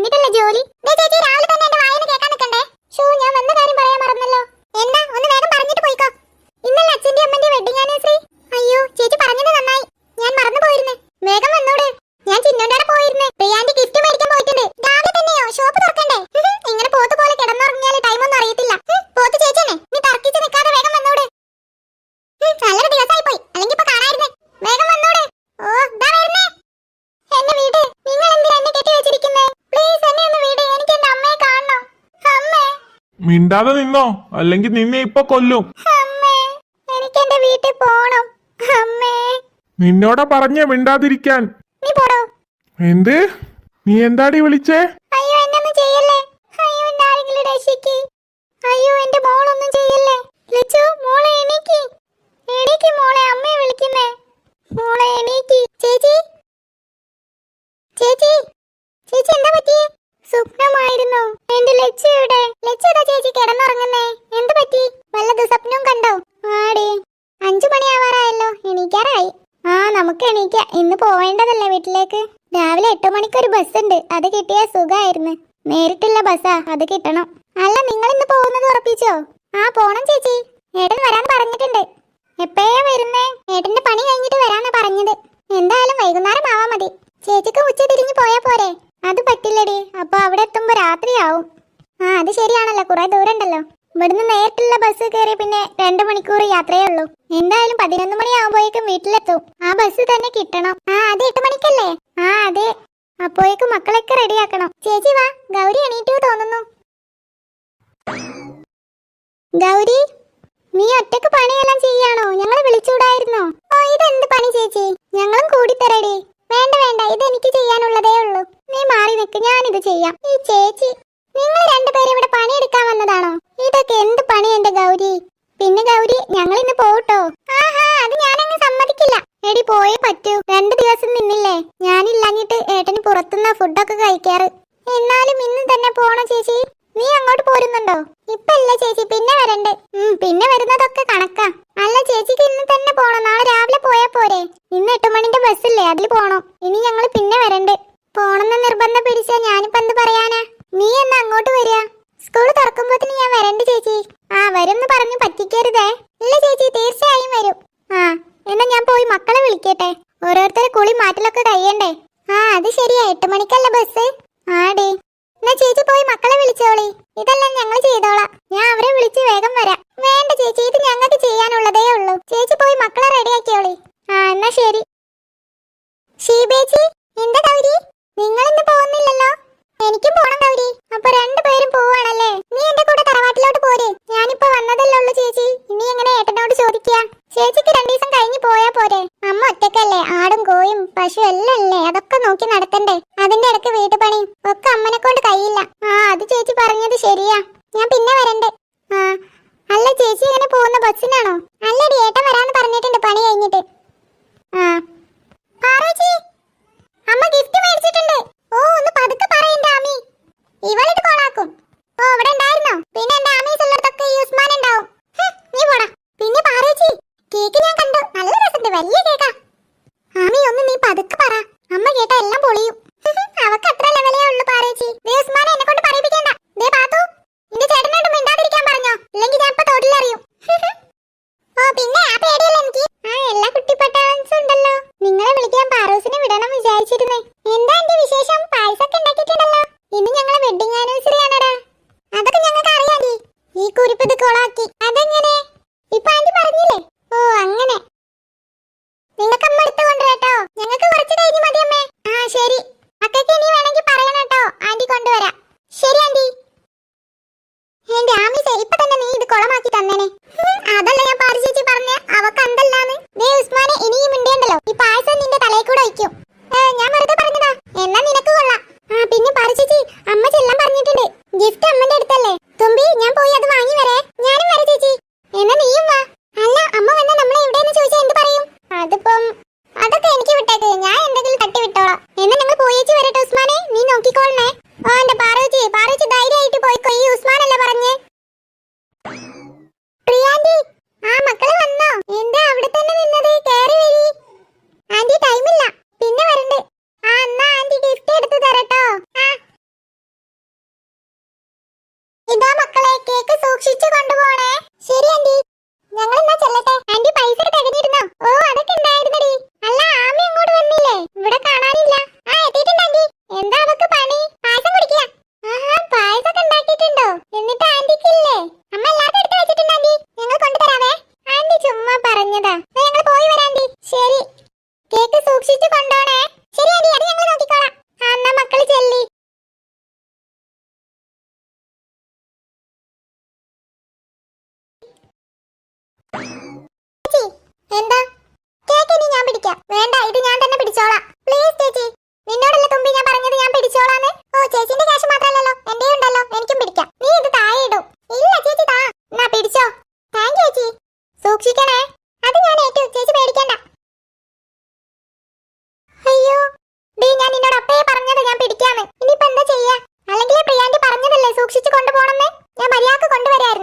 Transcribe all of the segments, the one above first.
എന്നിട്ടല്ലേ ജോലി. ചേച്ചി രാവിലെ തന്നെ എന്റെ വായന കേൾക്കാൻ നിൽക്കണ്ടേ? ഞാൻ വന്ന കാര്യം പറയാൻ മറന്നല്ലോ. എന്താ, ഒന്ന് വേഗം പറഞ്ഞിട്ട് പോയിക്കോ. ഇന്നലെ അച്ഛന്റെ അമ്മന്റെ വെഡിങ് ആനിവേഴ്സറി. അയ്യോ ചേച്ചി പറഞ്ഞത് നന്നായി, ഞാൻ മറന്നു പോയിരുന്നു. വേഗം വന്നൂടെ. ഞാൻ ചിന്നോടെ പോയിരുന്നു. പ്രിയാന്റെ ഗിഫ്റ്റ് മേടിക്കാൻ പോയിട്ടുണ്ട്. രാവിലെ തന്നെയോ? ഷോപ്പ് തുറക്കണ്ടേ? ഇങ്ങനെ പോത്ത് പോലെ കിടന്നുറങ്ങിയാൽ ടൈമൊന്നും അറിയത്തില്ല. പോത്ത് ചേച്ചിനെ നീ തർക്കിച്ച് നിൽക്കാതെ വേഗം വന്നൂടെ. നല്ലൊരു ദിവസമായി പോയി, അല്ലെങ്കിൽ ഇപ്പൊ കാണായിരുന്നേ. വേഗം വന്നൂടെ. ഓ ദാ വരുന്നേ. എന്നെ വീട്. നിങ്ങൾ എന്തിനാ എന്നെ കെട്ടി വെച്ചിരിക്കുന്നേ? പ്ലീസ് എന്നെ ഒന്ന് വീട്. എനിക്ക് എന്റെ അമ്മയെ കാണണം. അമ്മേ. മിണ്ടാതെ നിന്നോ, അല്ലെങ്കിൽ നിന്നെ ഇപ്പൊ കൊല്ലും. അമ്മേ, എനിക്ക് എന്റെ വീട്ടിൽ പോണം. അമ്മേ. നിന്നോടാ പറഞ്ഞേ മിണ്ടാതിരിക്കാൻ. നീ പോടോ. എന്ത്? നീ എന്താടി വിളിച്ചേ? അയ്യോ എന്നൊന്നും ചെയ്യല്ലേ. അയ്യോ എന്നെ ആരെങ്കിലും രക്ഷിക്ക്. അയ്യോ എന്റെ മോളൊന്നും ചെയ്യല്ലേ. ലച്ചു മോളെ എണീക്ക്. എണീക്ക് മോളെ, അമ്മയെ വിളിക്കുന്നേ. മോളെ എണീക്ക്. ചേച്ചി ചേച്ചി ചേച്ചി എന്താ പറ്റിയേ? സ്വപ്നമായിരുന്നു. എന്റെ ലച്ചു എവിടെ? ലച്ചു ഏതാ ചേച്ചി കിടന്നുറങ്ങുന്നേ? എന്ത് പറ്റി? വല്ല ദുസ്വപ്നവും കണ്ടോ? ആടി 5 മണിയാവാറായല്ലോ, എണീക്കാറായി. നമുക്ക് എണീക്കാം. ഇന്ന് പോവേണ്ടതല്ലേ വീട്ടിലേക്ക്. രാവിലെ 8 മണിക്കൊരു ബസ് ഉണ്ട്, അത് കിട്ടിയ സുഖമായിരുന്നു. നേരിട്ടുള്ള ബസ്സാ, അത് കിട്ടണം. അല്ല നിങ്ങൾ ഇന്ന് പോകുന്നത് ഉറപ്പിച്ചോ? പോണം ചേച്ചി. ഏട്ടൻ വരാന്ന് പറഞ്ഞിട്ടുണ്ട്. എപ്പോഴാ വരുന്നേ? ഏട്ടന്റെ പണി കഴിഞ്ഞിട്ട് വരാന്നാ പറഞ്ഞത്. എന്തായാലും വൈകുന്നേരം ആവാ മതി. ചേച്ചിക്ക് ഉച്ച തിരിഞ്ഞു പോയാ പോരെ? അത് പറ്റില്ലടി, അപ്പൊ അവിടെ എത്തുമ്പോ രാത്രിയാവും. അത് ശരിയാണല്ലോ, കുറെ ദൂരം ഉണ്ടല്ലോ. ഇവിടുന്ന് നേരിട്ടുള്ള ബസ് കയറി പിന്നെ 2 മണിക്കൂർ യാത്രയേ ഉള്ളൂ. എന്തായാലും 11 മണിയാവുമ്പോഴേക്കും വീട്ടിലെത്തും. ആ ബസ് തന്നെ കിട്ടണം. അത് 8 മണിക്കല്ലേ? അതെ. അപ്പോഴേക്കും മക്കളൊക്കെ റെഡിയാക്കണം. ചേച്ചി വാ, ഗൗരി എണീറ്റു തോന്നുന്നു. ഗൗരി, നീ ഒറ്റക്ക് പണിയെല്ലാം ചെയ്യാണോ? ഞങ്ങളെ വിളിച്ചുകൂടായിരുന്നോ? ഇതെന്ത് പണി ചേച്ചി? ഞങ്ങളും കൂടി തരടി. വേണ്ട വേണ്ട, ഇതെനിക്ക് ചെയ്യാനുള്ളതേ ഉള്ളൂ. നീ മാറി നിൽക്ക്, ഞാനിത് ചെയ്യാം. ഈ ചേച്ചി, നിങ്ങൾ രണ്ടുപേരും ഇവിടെ പണിയെടുക്കാൻ വന്നതാണോ? ഇതൊക്കെ എന്ത് പണി എന്റെ ഗൗരി? പിന്നെ ഗൗരി, ഞങ്ങൾ ഇന്ന് പോട്ടോ? അത് ഞാനങ്ങ് സമ്മതിക്കില്ല. എടി പോയേ പറ്റൂ. 2 ദിവസം നിന്നില്ലേ? ഞാനില്ലാഞ്ഞിട്ട് ഏട്ടന് പുറത്തുനിന്ന് ഫുഡൊക്കെ കഴിക്കാറ്. എന്നാലും ഇന്ന് തന്നെ പോണോ ചേച്ചി? നീ അങ്ങോട്ട് പോരുന്നുണ്ടോ? ഇപ്പല്ലേ ചേച്ചി, പിന്നെ വരണ്ട്. പിന്നെ വരുന്നതൊക്കെ കണക്കാ. അല്ല ചേച്ചിക്ക് ഇന്ന് തന്നെ പോണോ? നാളെ രാവിലെ പോയാ പോരെ? ഇന്ന് 8 മണിന്റെ ബസ്സില്ലേ, അതിൽ പോണം. ഇനി ഞങ്ങൾ പിന്നെ വരണ്ട്. പോണെന്ന് നിർബന്ധം പിടിച്ചാ ഞാനിപ്പോ എന്ത് പറയാനാ? നീ എന്നാ അങ്ങോട്ട് വരിക? സ്കൂൾ തുറക്കുമ്പോത്തിന് ഞാൻ വരണ്ട് ചേച്ചി. വരും പറഞ്ഞു പറ്റിക്കരുതേ. ഇല്ല ചേച്ചി, തീർച്ചയായും വരും. എന്നാ ഞാൻ പോയി മക്കളെ വിളിക്കട്ടെ. ഓരോരുത്തരെ കുളി മാറ്റലൊക്കെ കഴിയണ്ടേ? അത് ശരിയാ, 8 മണിക്കല്ല ബസ്. ആടി, എന്നാ ചേച്ചി പോയി മക്കളെ വിളിച്ചോളി. ഇതെല്ലാം ഞങ്ങൾ ചെയ്തോളാം. ഞാൻ അവരെ വിളിച്ച് വേഗം വരാം. വേണ്ട ചേച്ചി, ഇത് ഞങ്ങൾക്ക് ചെയ്യാനുള്ളതേ ഉള്ളൂ. ചേച്ചി പോയി മക്കളെ റെഡിയാക്കിയോളി. എന്നാ ശരി. ഷീബേച്ചി, എന്താ ഗൗരി, നിങ്ങൾ ഇന്ന് പോകുന്നില്ലല്ലോ? എനിക്കും പോണം ഗൗരി. അപ്പൊ 2 പേരും പോവാണല്ലേ? നീ എന്റെ കൂടെ തറവാട്ടിലോട്ട് പോരെ. ഞാനിപ്പോ വന്നതല്ലേ ഉള്ളൂ ചേച്ചി. ഇനി എങ്ങനെ ഏട്ടനോട് ചോദിക്കാ? ചേച്ചിക്ക് 2 ദിവസം കഴിഞ്ഞ് പോയാ പോരെ? അമ്മ ഒറ്റക്കല്ലേ, ആടും കോയും പശു എല്ലാം അല്ലേ, അതൊക്കെ നോക്കി നടത്തണ്ടേ? അതിന്റെ ഇടയ്ക്ക് വീട്ടുപണി ഒക്കെ അമ്മനെ കൊണ്ട് കഴിയില്ല. അത് ചേച്ചി പറഞ്ഞത് ശരിയാ. ഞാൻ പിന്നെ വരണ്ടേ. അല്ല ചേച്ചി ഇങ്ങനെ പോകുന്ന ബസ്സിനാണോ? അല്ലടി, ഏട്ടൻ വരാന്ന് പറഞ്ഞിട്ടുണ്ട് പണി കഴിഞ്ഞിട്ട്. അമ്മ ഗിഫ്റ്റ് മേടിച്ചിട്ടുണ്ട്. ഒന്ന് പതുക്കെ പറയണ്ട ആമി, ഇവളിട്ട് കോളാക്കും. അവിടെ ഉണ്ടായിരുന്നോ? പിന്നെ എന്റെ ആമീസ് ഉള്ളിടത്തൊക്കെ ഈ ഉസ്മാൻ ഉണ്ടാവും. നീ പോടാ. പിന്നെ പാറേച്ചി, കേക്ക് ഞാൻ കണ്ടു, നല്ല രസമുണ്ട്, വലിയ കേക്കാ. ആമി ഒന്ന് നീ പതുക്കെ പറ, അമ്മ കേട്ട എല്ലാം പൊളിയും. അവക്ക് അത്ര ലെവലേ ഉള്ളൂ പാറേച്ചി. ഉസ്മാനെ എന്നെ കൊണ്ട് പറയിപ്പിക്കണ്ട. പാത്തു, നിന്റെ ചേട്ടനോട് മിണ്ടാതിരിക്കാൻ പറഞ്ഞോ, ഇല്ലെങ്കിൽ ഞാൻ ഇപ്പൊ തൊഴിലറിയും. പിന്നെ ആ പേടിയല്ല എനിക്ക്. എല്ലാ കുട്ടിപ്പട്ടാൻസും ഉണ്ടല്ലോ. നിങ്ങളെ വിളിക്കാൻ പാറൂസിനെ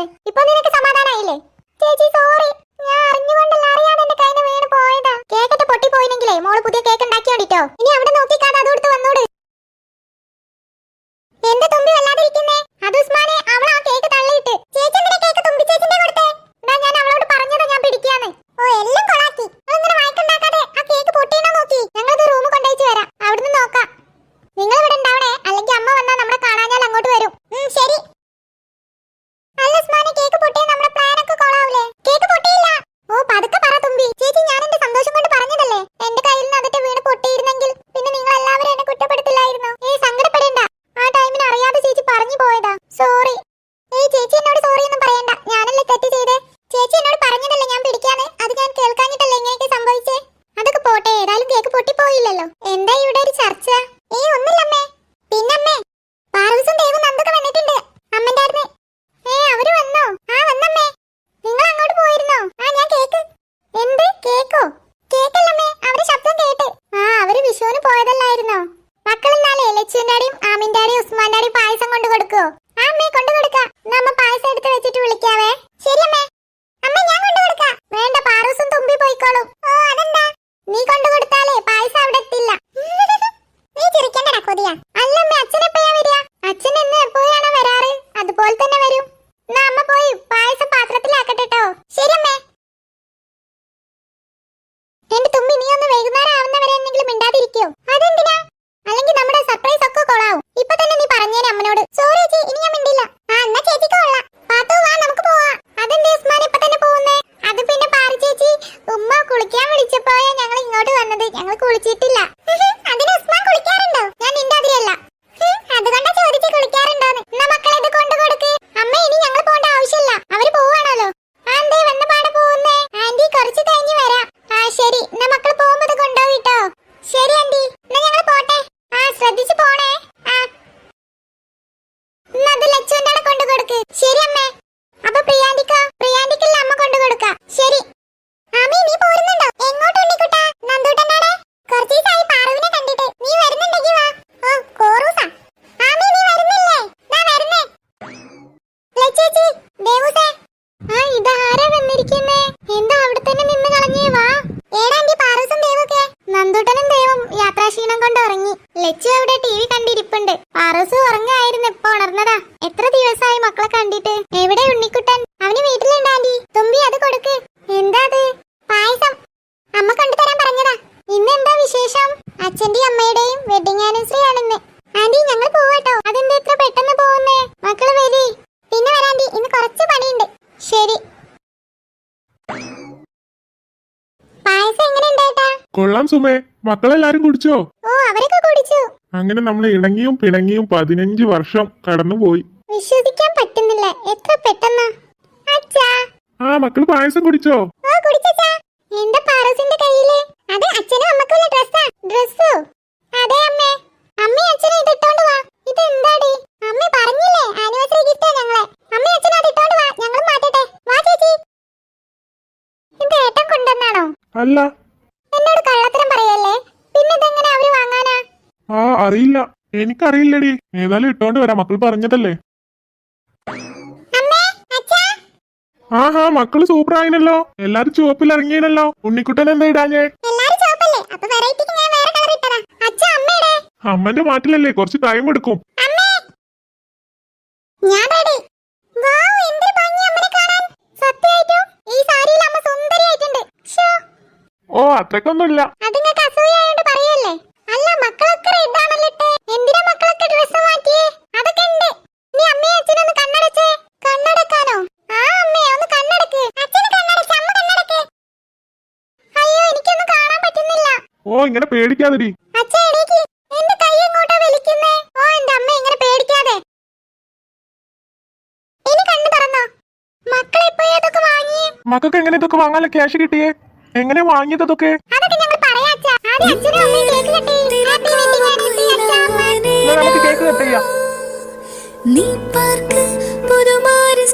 പോയെന്ന്. ഇപ്പൊ നിനക്ക് സമാധാനായില്ലേ? ചേച്ചി സോറി, ഞാൻ അറിഞ്ഞുകൊണ്ടല്ല, അറിയാതെ എന്റെ കയ്യിൽ വീണ് പോയതാ. കേക്കട്ട് പൊട്ടി പോയിനെങ്കിലേ മോള് പുതിയ കേക്ക് ഉണ്ടാക്കിയോണ്ടിട്ടോ. ഇനി അവിടെ നോക്കിക്കാതെ അതെടുത്ത് വന്നോട്. എന്റെ തുമ്പി വല്ലാതിരിക്കുന്നേ. അത് ഉസ്മാനെ, അവൾ ആ കേക്ക് തള്ളിയിട്ട്. ചേച്ചി എന്തിനാ കേക്ക് തുമ്പി ചേച്ചിന്റെ കൊടുത്തേ? ഞാൻ അവളോട് പറഞ്ഞത് ഞാൻ പിടിക്കാന്ന്. ഓ എല്ലാം കൊളാക്കി. അങ്ങനെ വഴക്കുണ്ടാക്കാതെ ആ കേക്ക് പൊട്ടിയിടാ നോക്കി. ഞങ്ങളത് റൂം കൊണ്ടുവച്ച് വരാം, അവിടുന്ന് നോക്കാം. നിങ്ങൾ ഇവിടെ ഉണ്ടാവണേ, അല്ലെങ്കിൽ അമ്മ വന്നാൽ നമ്മളെ കാണാഞ്ഞാൽ അങ്ങോട്ട് വരും. ശരി. അല്ല ഉസ്മാനെ, കേക്ക് പൊട്ടിയാൽ നമ്മുടെ പ്ലാൻ ഒക്കെ കൊളാവൂലേ? കേക്ക് പൊട്ടിയില്ല. ഓ പതുക്കെ പറ തുമ്പി. ചേച്ചി ഞാൻ എന്റെ സന്തോഷം കൊണ്ട് പറഞ്ഞതല്ലേ. എന്റെ കയ്യിൽ നിന്ന് അതിട്ട് വീണ് പൊട്ടിയിരുന്നെങ്കിൽ പിന്നെ നിങ്ങൾ എല്ലാവരും എന്നെ കുറ്റപ്പെടുത്തില്ലായിരുന്നു. സങ്കടപ്പെടേണ്ട. ആ ടൈമിന് അറിയാതെ ചേച്ചി പറഞ്ഞു പോയതാ. സോറി. ചേച്ചി എന്നോട് സോറി ഒന്നും പറയണ്ട. ഞാനല്ലേ തെറ്റ് ചെയ്തേ. ചേച്ചി എന്നോട് പറഞ്ഞതല്ലേ ഞാൻ പിടിക്കാന്ന്. അത് ഞാൻ കേൾക്കാഞ്ഞിട്ടല്ലേ ഇങ്ങനെയൊക്കെ സംഭവിച്ചേ. അതൊക്കെ പോട്ടെ, ഏതായാലും കേക്ക് പൊട്ടിപ്പോയില്ലല്ലോ. എന്താ ഇവിടെ ഒരു ചർച്ച? ഒന്നുമില്ലമ്മേ. പിന്നമ്മേ, പാറൂസും ദേവും നന്ദൊക്കെ വന്നിട്ടുണ്ട് അമ്മന്റെ അടുത്ത്. അവര് വന്നോ? വന്നമ്മേ. നിങ്ങൾ അങ്ങോട്ട് പോയിരുന്നോ? ഞാൻ കേക്ക്. എന്ത് കേക്കോ? കേക്കല്ലമ്മേ, അവര് ശബ്ദം കേട്ട്. അവര് വിഷുവിന് പോയതല്ലായിരുന്നോ? മക്കളെന്നാലേ ലച്ചുവിന്റെയും ആമിന്റെയും ഉസ്മാന്റെയും പായസം കൊണ്ടു കൊടുക്കോ? അമ്മേ കൊണ്ടു കൊടുക്കാം. നമ്മ പായസം എടുത്ത് വെച്ചിട്ട് വിളിക്കാവേ. ശരി അമ്മേ. അമ്മ ഞാൻ കൊണ്ടു കൊടുക്കാം. വേണ്ട, പാറൂസും തുമ്പി പോയിക്കോളും. അതെന്താ? നീ കൊണ്ടു കൊടുത്താലേ പായസം അവിടെ എത്തില്ല. നീ ചിരിക്കണ്ടടാ കൊതിയ. അല്ലമ്മേ, അച്ഛൻ എപ്പോഴാ വരിക? അച്ഛൻ എന്ന് എപ്പോഴാണോ വരാറ് അതുപോലെ തന്നെ വരും. എന്നാ അമ്മ പോയി പായസം പാത്രത്തിലാക്കട്ടെ ട്ടോ. ശരി അമ്മേ. എന്റെ തുമ്പി, നീ ഒന്ന് വൈകുന്നേരം ആവുന്നവരെ എന്തെങ്കിലും മിണ്ടാതിരിക്കോ? അതെന്തിനാ? അല്ലെങ്കിൽ നമ്മുടെ സർപ്രൈസ് ഒക്കെ കൊളാവും. ഇപ്പൊ തന്നെ നീ പറഞ്ഞേനെ അമ്മനോട്. സോറി ചേച്ചി, ഇനി ഞാൻ മിണ്ടില്ല. എന്നാ ചേച്ചിക്ക് കൊള്ളാം. പാത്തു വാ, നമുക്ക് പോവാം. അതെന്തേ ഉസ്മാൻ ഇപ്പൊ തന്നെ പോകുന്നേ? അത് പിന്നെ പാറു ചേച്ചി, ഉമ്മ കുളിക്കാൻ വിളിച്ചപ്പോഴാ ഞങ്ങൾ ഇങ്ങോട്ട് വന്നത്. ഞങ്ങൾ കുളിച്ചിട്ടില്ല. അതിന് ഉസ്മാൻ കുളിക്കാറുണ്ടോ? ഞാൻ നിന്റെ അതിരല്ല. അതുകൊണ്ടാ ചോദിച്ചു കുളിക്കാറുണ്ടോന്ന്. എന്നാ മക്കളെ ഇത് കൊണ്ടു കൊടുക്ക്. അമ്മ, ഇനി ഞങ്ങൾ പോകേണ്ട ആവശ്യമില്ല. അവര് പോവാണല്ലോ. എന്തേ വന്ന പാടെ പോകുന്നേ? ആന്റി കുറച്ച് കഴിഞ്ഞ് വരാം. ശരി. എന്നാ മക്കൾ പോകുമ്പോ ഇത് കൊണ്ടുപോയിട്ടോ. ശരി ആന്റി, എന്നാ ഞങ്ങൾ പോട്ടെ. ശ്രദ്ധിച്ചു പോണേ. അത് ലച്ചുവിന്റെ കൊണ്ടു കൊടുക്ക്. ശരി അമ്മേ. അപ്പൊ പ്രിയാന്റിക്കല്ല അമ്മ കൊണ്ടു കൊടുക്കാം. ശരി. ആമി, നീ പോരുന്നുണ്ടോ? എങ്ങോട്ട് ഉണ്ണിക്കുട്ടാ? നന്ദൂട്ടനാടെ. കുറച്ച് ദിവസമായി പാറുവിനെ കണ്ടിട്ട്. നീ വരുന്നുണ്ടെങ്കിൽ വാ. കോറൂസാ. ആമി, നീ വരുന്നില്ലേ? ഞാൻ വരുന്നേ. ലച്ചേച്ചി, ദേവൂസേ. ഇതാരാ വന്നിരിക്കുന്നേ? എന്താ അവിടെ തന്നെ നിന്ന് കളഞ്ഞേ? വാ. ഏടാന്റി പാറൂസും ദേവൊക്കെ? നന്ദൂട്ടനും ദേവും യാത്രാക്ഷീണം കൊണ്ട് ഉറങ്ങി. ലച്ചു അവിടെ ടി വി കണ്ടിരിപ്പുണ്ട്. പാറൂസ് ഉറങ്ങായിരുന്നു, ഇപ്പൊ ഉണർന്നതാ. എത്ര ദിവസമായി മക്കളെ കണ്ടിട്ട്. എവിടെ ഉണ്ണിക്കുട്ടൻ? അവന് വീട്ടിലുണ്ട് ആന്റി. തുമ്പി അത് കൊടുക്ക്. എന്താ അത്? പായസം. അമ്മ കൊണ്ടുതരാൻ പറഞ്ഞതാ. ഇന്ന് എന്താ വിശേഷം? അച്ഛന്റെയും അമ്മയുടെയും വെഡിങ് ആനിവേഴ്സറി ആണെന്ന്. ആന്റി, ഞങ്ങൾ പോവാട്ടോ. അതെന്താ ഇത്ര പെട്ടെന്ന് പോകുന്നേ? മക്കള് വരി. പിന്നെ വരാന്റി, ഇന്ന് കുറച്ച് പണിയുണ്ട്. ശരി. പായസം എങ്ങനെ ഉണ്ടായിട്ടാ? കൊള്ളാം സുമേ. മക്കളെല്ലാരും കുടിച്ചോ? അവരൊക്കെ കുടിച്ചു. അങ്ങനെ നമ്മൾ ഇണങ്ങിയും പിണങ്ങിയും 15 വർഷം കടന്നുപോയി. വിശ്വസിക്കാൻ പറ്റുന്നില്ല, എത്ര പെട്ടെന്നാ. അച്ഛാ. മക്കള് പായസം കുടിച്ചോ? കുടിച്ചാ. എന്താ പാറൂസിന്റെ കയ്യില്? അത് അച്ഛനും അമ്മക്കുള്ള ഡ്രസ്സാ. ഡ്രസ്സോ? അതെ അമ്മേ. അമ്മയും അച്ഛനും ഇത് ഇട്ടോണ്ട് വാ. ഇത് എന്താടി? അമ്മ പറഞ്ഞില്ലേ ആനിവേഴ്സറി ഗിഫ്റ്റാ ഞങ്ങളെ. അമ്മയും അച്ഛനും അത് ഇട്ടോണ്ട് വാ, ഞങ്ങൾ മാറ്റട്ടെ. വാ ചേച്ചി. ഇത് ഏട്ടൻ കൊണ്ടുവന്നാണോ? അല്ല. എന്നോട് കള്ളത്തരം പറയല്ലേ. പിന്നെ ഇതെങ്ങനെ അവര് വാങ്ങാനാ? അറിയില്ല, എനിക്കറിയില്ലടി. ഏതായാലും ഇട്ടോണ്ട് വരാം, മക്കൾ പറഞ്ഞതല്ലേ. മക്കള് സൂപ്പർ ആയിനല്ലോ. എല്ലാരും ചുവപ്പിൽ ഇറങ്ങിയല്ലോ. ഉണ്ണിക്കുട്ടൻ എന്താ ഇടാഞ്ഞേ? അമ്മന്റെ മാറ്റിലല്ലേ, കുറച്ച് ടൈം എടുക്കും. അത്രക്കൊന്നുമില്ല. ഇങ്ങനെ പേടിക്കാതെടി. മക്കൾക്ക് എങ്ങനെ ഇതൊക്കെ വാങ്ങാനുള്ള ക്യാഷ് കിട്ടിയേ? എങ്ങനെ വാങ്ങിയതൊക്കെ? നമുക്ക് കേക്ക് കട്ട് ചെയ്യാം. നീ പാർക്ക് പുതുമാരി